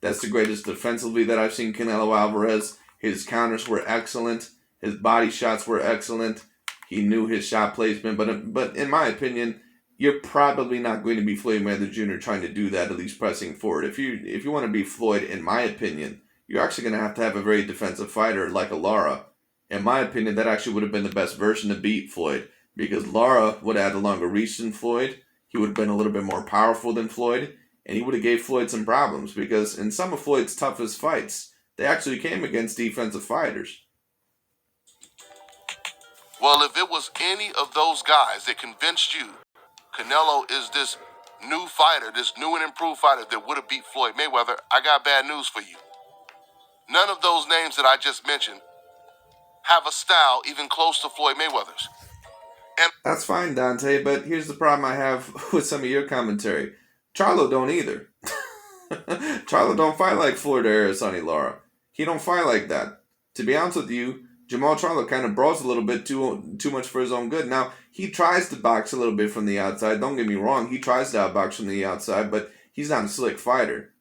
defensively that I've seen Canelo Alvarez. His counters were excellent. His body shots were excellent. He knew his shot placement. But in my opinion, you're probably not going to be Floyd Mayweather Jr. trying to do that, at least pressing forward. If you want to be Floyd, in my opinion, you're actually going to have a very defensive fighter like a Lara. In my opinion, that actually would have been the best version to beat Floyd, because Lara would have had a longer reach than Floyd. He would have been a little bit more powerful than Floyd, and he would have gave Floyd some problems, because in some of Floyd's toughest fights, they actually came against defensive fighters.
Well, if it was any of those guys that convinced you Canelo is this new fighter, this new and improved fighter that would have beat Floyd Mayweather, I got bad news for you. None of those names that I just mentioned have a style even close to Floyd Mayweather's. And
That's fine, Dante, but here's the problem I have with some of your commentary. Charlo don't either. Charlo don't fight like Floyd or Sonny Lara. He don't fight like that. To be honest with you, Jamal Charlo kind of brawls a little bit too much for his own good. Now, he tries to box a little bit from the outside. Don't get me wrong. He tries to outbox from the outside, but he's not a slick fighter.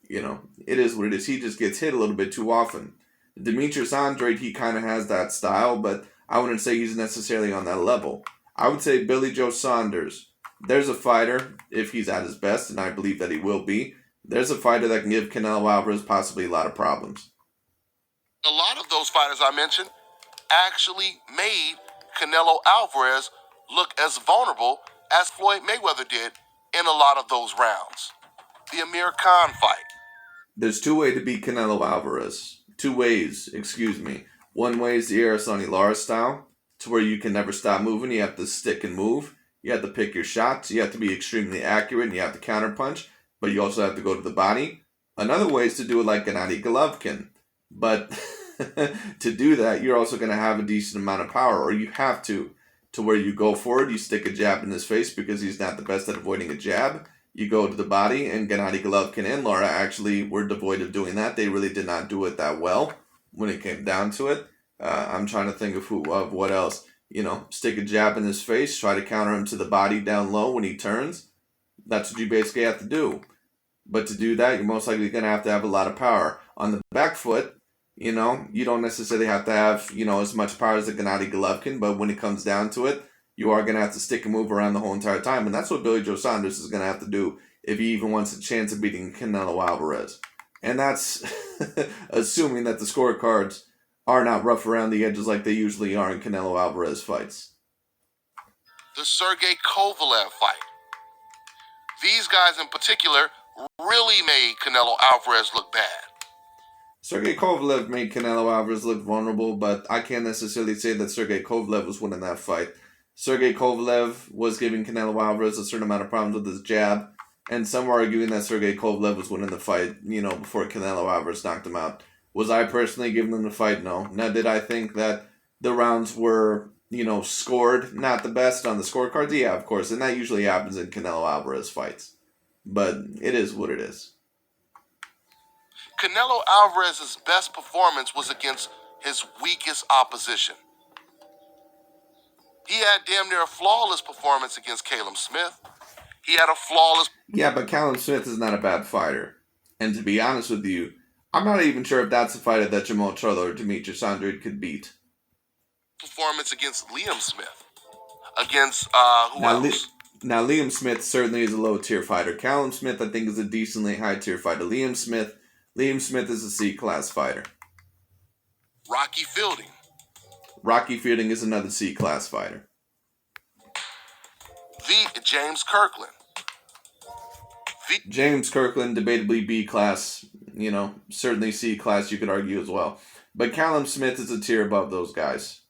You know, it is what it is. He just gets hit a little bit too often. Demetrius Andrade, he kind of has that style, but I wouldn't say he's necessarily on that level. I would say Billy Joe Saunders. There's a fighter, if he's at his best, and I believe that he will be, there's a fighter that can give Canelo Alvarez possibly a lot of problems.
a lot of those fighters I mentioned actually made Canelo Alvarez look as vulnerable as Floyd Mayweather did in a lot of those rounds. The Amir Khan fight.
There's two ways to beat Canelo Alvarez. Two ways, excuse me. One way is the Sonny Lara style, to where you can never stop moving. You have to stick and move. You have to pick your shots. You have to be extremely accurate, and you have to counterpunch, but you also have to go to the body. Another way is to do it like Gennady Golovkin. But to do that, you're also going to have a decent amount of power, or you have to where you go forward, you stick a jab in his face because he's not the best at avoiding a jab. You go to the body, and Gennady Golovkin and Lara actually were devoid of doing that. They really did not do it that well when it came down to it. I'm trying to think of what else. You know, stick a jab in his face, try to counter him to the body down low when he turns. That's what you basically have to do. But to do that, you're most likely going to have a lot of power. On the back foot, you know, you don't necessarily have to have, you know, as much power as a Gennady Golovkin, but when it comes down to it, you are going to have to stick and move around the whole entire time. And that's what Billy Joe Saunders is going to have to do if he even wants a chance of beating Canelo Alvarez. And that's assuming that the scorecards are not rough around the edges like they usually are in Canelo Alvarez fights.
The Sergey Kovalev fight. These guys in particular really made Canelo Alvarez look bad.
Sergey Kovalev made Canelo Alvarez look vulnerable, but I can't necessarily say that Sergey Kovalev was winning that fight. Sergey Kovalev was giving Canelo Alvarez a certain amount of problems with his jab, and some were arguing that Sergey Kovalev was winning the fight, you know, before Canelo Alvarez knocked him out. Was I personally giving them the fight? No. Now, did I think that the rounds were, you know, scored not the best on the scorecards? Yeah, of course, and that usually happens in Canelo Alvarez fights. But it is what it is.
Canelo Alvarez's best performance was against his weakest opposition. He had damn near a flawless performance against Callum Smith. He had a flawless...
Yeah, but Callum Smith is not a bad fighter. And to be honest with you, I'm not even sure if that's a fighter that Jamal Charlo or Demetrius Andrade could beat.
Performance against Liam Smith. Against, who else?
Now, Liam Smith certainly is a low-tier fighter. Callum Smith, I think, is a decently high-tier fighter. Liam Smith is a C-class fighter.
Rocky Fielding.
Rocky Fielding is another C-class fighter.
The James Kirkland.
James Kirkland, debatably B-class, you know, certainly C-class, you could argue as well. But Callum Smith is a tier above those guys.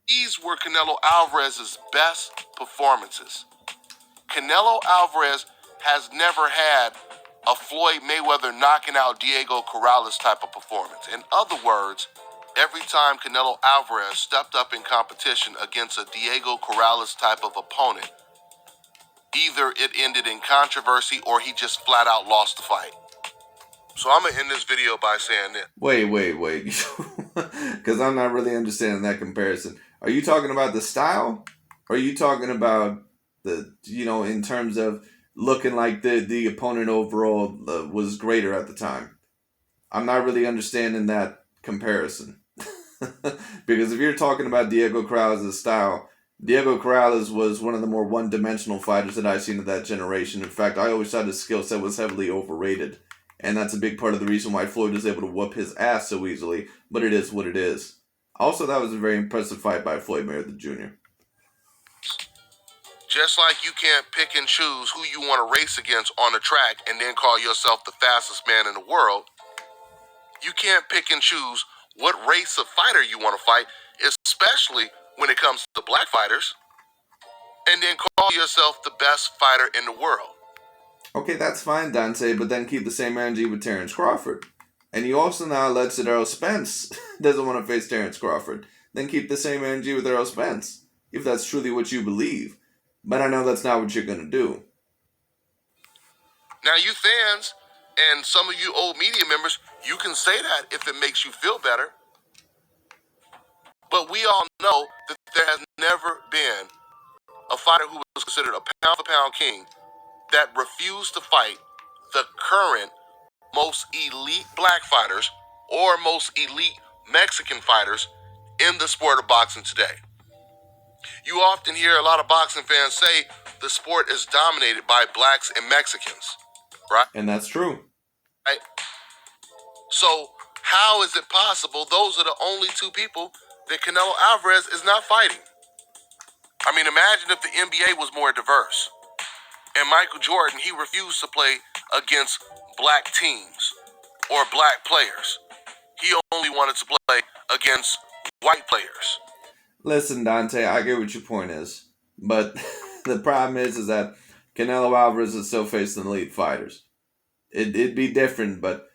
These were Canelo Alvarez's best performances. Canelo Alvarez has never had a Floyd Mayweather knocking out Diego Corrales type of performance. In other words, every time Canelo Alvarez stepped up in competition against a Diego Corrales type of opponent, either it ended in controversy or he just flat out lost the fight. So I'm going to end this video by saying this.
Wait. Because I'm not really understanding that comparison. Are you talking about the style? Or are you talking about in terms of looking like the opponent overall was greater at the time? I'm not really understanding that comparison. Because if you're talking about Diego Corrales' style, Diego Corrales was one of the more one-dimensional fighters that I've seen of that generation. In fact, I always thought his skill set was heavily overrated. And that's a big part of the reason why Floyd was able to whoop his ass so easily. But it is what it is. Also, that was a very impressive fight by Floyd Mayweather Jr.
Just like you can't pick and choose who you want to race against on the track and then call yourself the fastest man in the world, you can't pick and choose what race of fighter you want to fight, especially when it comes to black fighters, and then call yourself the best fighter in the world.
Okay, that's fine, Dante, but then keep the same energy with Terrence Crawford. And you also now alleged that Errol Spence doesn't want to face Terrence Crawford. Then keep the same energy with Errol Spence, if that's truly what you believe. But I know that's not what you're going to do.
Now, you fans and some of you old media members, you can say that if it makes you feel better. But we all know that there has never been a fighter who was considered a pound-for-pound king that refused to fight the current most elite black fighters or most elite Mexican fighters in the sport of boxing today. You often hear a lot of boxing fans say the sport is dominated by blacks and Mexicans, right?
And that's true.
Right? So how is it possible those are the only two people that Canelo Alvarez is not fighting? I mean, imagine if the NBA was more diverse and Michael Jordan, he refused to play against black teams or black players. He only wanted to play against white players.
Listen, Dante, I get what your point is. But the problem is that Canelo Alvarez is still facing elite fighters. It'd be different, but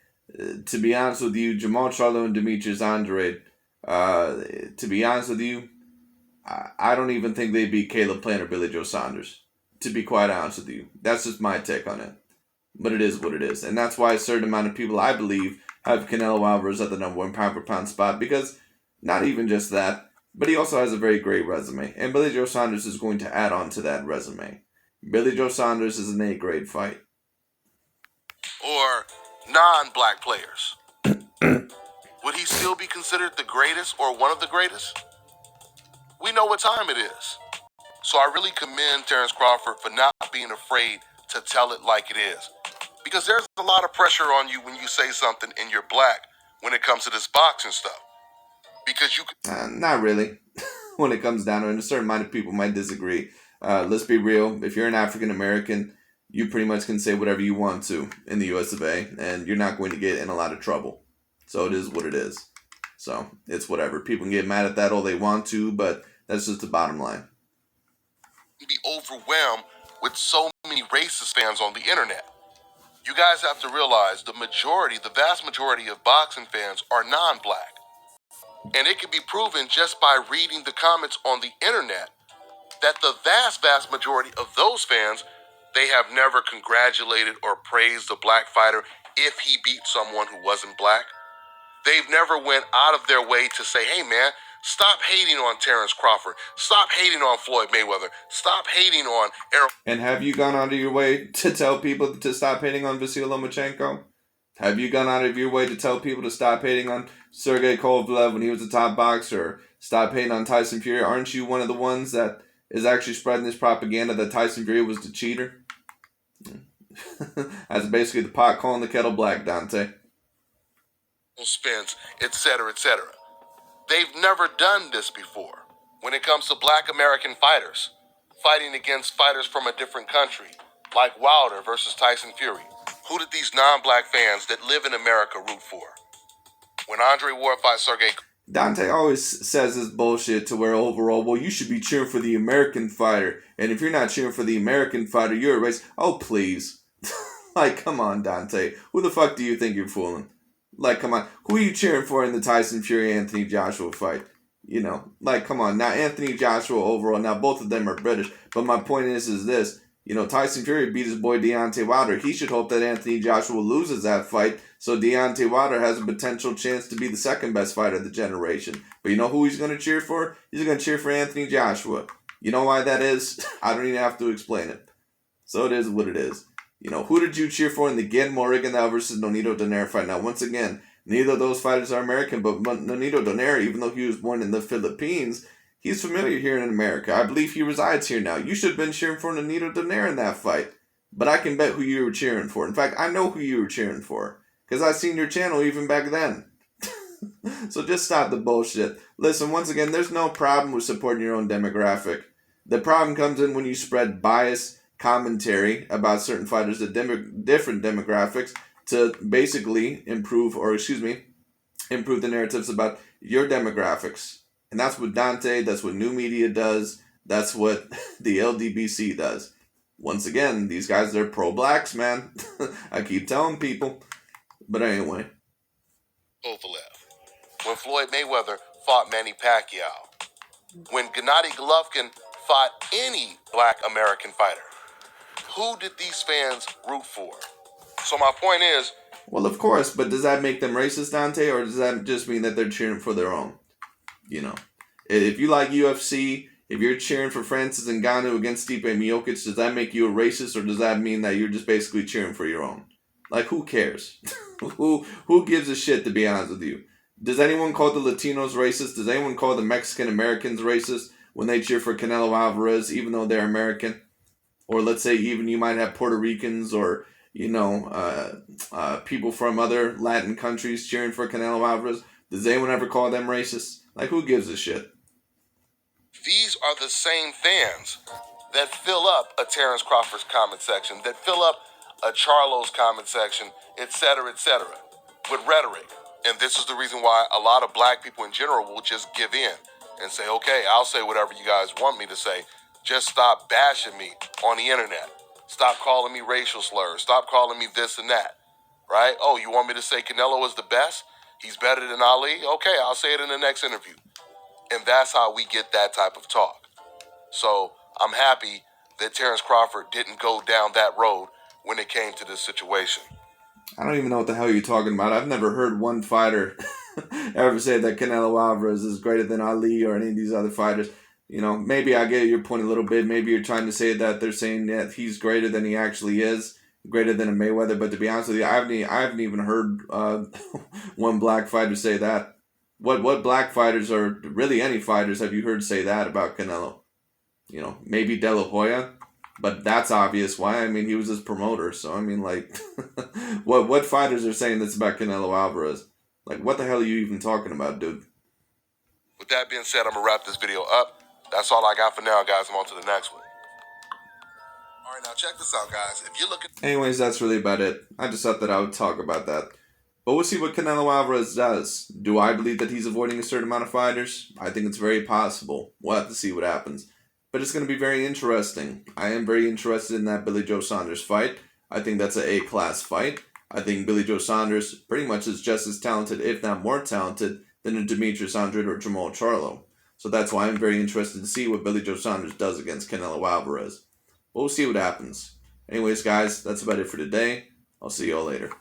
to be honest with you, Jamal Charlo and Demetrius Andrade, to be honest with you, I don't even think they beat Caleb Plant or Billy Joe Saunders. To be quite honest with you. That's just my take on it. But it is what it is. And that's why a certain amount of people, I believe, have Canelo Alvarez at the number one pound-for-pound spot. Because not even just that, but he also has a very great resume. And Billy Joe Saunders is going to add on to that resume. Billy Joe Saunders is an A-grade fight.
Or non-black players. Would he still be considered the greatest or one of the greatest? We know what time it is. So I really commend Terrence Crawford for not being afraid to tell it like it is. Because there's a lot of pressure on you when you say something and you're black when it comes to this boxing stuff. Because you
not really. When it comes down to it, a certain amount of people might disagree. Let's be real. If you're an African American, you pretty much can say whatever you want to in the US of A, and you're not going to get in a lot of trouble. So it is what it is. So it's whatever. People can get mad at that all they want to, but that's just the bottom line.
be overwhelmed with so many racist fans on the internet. You guys have to realize the vast majority of boxing fans are non-black. And it can be proven just by reading the comments on the internet that the vast majority of those fans, they have never congratulated or praised a black fighter if he beat someone who wasn't black. They've never went out of their way to say, hey man, stop hating on Terrence Crawford. Stop hating on Floyd Mayweather. Stop hating on Errol.
And have you gone out of your way to tell people to stop hating on Vasyl Lomachenko? Have you gone out of your way to tell people to stop hating on Sergey Kovalev when he was a top boxer? Stop hating on Tyson Fury? Aren't you one of the ones that is actually spreading this propaganda that Tyson Fury was the cheater? That's basically the pot calling the kettle black, Dante.
Spence, etc., etc. They've never done this before. When it comes to black American fighters fighting against fighters from a different country, like Wilder versus Tyson Fury, who did these non-black fans that live in America root for? When Andre Ward fought Sergey...
Dante always says this bullshit to where overall, well, you should be cheering for the American fighter. And if you're not cheering for the American fighter, you're a racist. Oh, please. Like, come on, Dante. Who the fuck do you think you're fooling? Like, come on. Who are you cheering for in the Tyson Fury-Anthony Joshua fight? You know, like, come on. Now, Anthony Joshua overall, now both of them are British. But my point is this. You know, Tyson Fury beat his boy Deontay Wilder. He should hope that Anthony Joshua loses that fight, so Deontay Wilder has a potential chance to be the second best fighter of the generation. But you know who he's going to cheer for? He's going to cheer for Anthony Joshua. You know why that is? I don't even have to explain it. So it is what it is. You know, who did you cheer for in the Guillermo Rigondeaux versus Nonito Donaire fight? Now, once again, neither of those fighters are American, but Nonito Donaire, even though he was born in the Philippines, he's familiar here in America. I believe he resides here now. You should have been cheering for Nonito Donaire in that fight. But I can bet who you were cheering for. In fact, I know who you were cheering for. Because I seen your channel even back then. So just stop the bullshit. Listen, once again, there's no problem with supporting your own demographic. The problem comes in when you spread bias commentary about certain fighters of different demographics to basically improve the narratives about your demographics. And that's what Dante, that's what new media does, that's what the LDBC does. Once again, these guys, they're pro-blacks, man. I keep telling people. But anyway.
Kovalev. When Floyd Mayweather fought Manny Pacquiao. When Gennady Golovkin fought any black American fighter. Who did these fans root for? So my point is...
Well, of course, but does that make them racist, Dante? Or does that just mean that they're cheering for their own? You know, if you like UFC, if you're cheering for Francis Ngannou against Stipe Miocic, does that make you a racist, or does that mean that you're just basically cheering for your own? Like, who cares? Who gives a shit, to be honest with you? Does anyone call the Latinos racist? Does anyone call the Mexican Americans racist when they cheer for Canelo Alvarez, even though they're American? Or let's say even you might have Puerto Ricans or, you know, people from other Latin countries cheering for Canelo Alvarez. Does anyone ever call them racist? Like, who gives a shit?
These are the same fans that fill up a Terrence Crawford's comment section, that fill up a Charlo's comment section, etc., with rhetoric. And this is the reason why a lot of black people in general will just give in and say, okay, I'll say whatever you guys want me to say. Just stop bashing me on the internet. Stop calling me racial slurs. Stop calling me this and that. Right? Oh, you want me to say Canelo is the best? He's better than Ali? Okay, I'll say it in the next interview. And that's how we get that type of talk. So I'm happy that Terrence Crawford didn't go down that road when it came to this situation.
I don't even know what the hell you're talking about. I've never heard one fighter ever say that Canelo Alvarez is greater than Ali or any of these other fighters. You know, maybe I get your point a little bit. Maybe you're trying to say that they're saying that he's greater than he actually is, greater than a Mayweather. But to be honest with you, I haven't even heard one black fighter say that. What black fighters or really any fighters have you heard say that about Canelo? You know, maybe De La Hoya, but that's obvious why. I mean, he was his promoter. So, I mean, like, what fighters are saying this about Canelo Alvarez? Like, what the hell are you even talking about, dude?
With that being said, I'm going to wrap this video up. That's all I got for now, guys. I'm on to the next one. All right, now check this out, guys. If you're looking...
Anyways, that's really about it. I just thought that I would talk about that. But we'll see what Canelo Alvarez does. Do I believe that he's avoiding a certain amount of fighters? I think it's very possible. We'll have to see what happens. But it's going to be very interesting. I am very interested in that Billy Joe Saunders fight. I think that's an A-class fight. I think Billy Joe Saunders pretty much is just as talented, if not more talented, than a Demetrius Andrade or Jamal Charlo. So that's why I'm very interested to see what Billy Joe Saunders does against Canelo Alvarez. We'll see what happens. Anyways, guys, that's about it for today. I'll see you all later.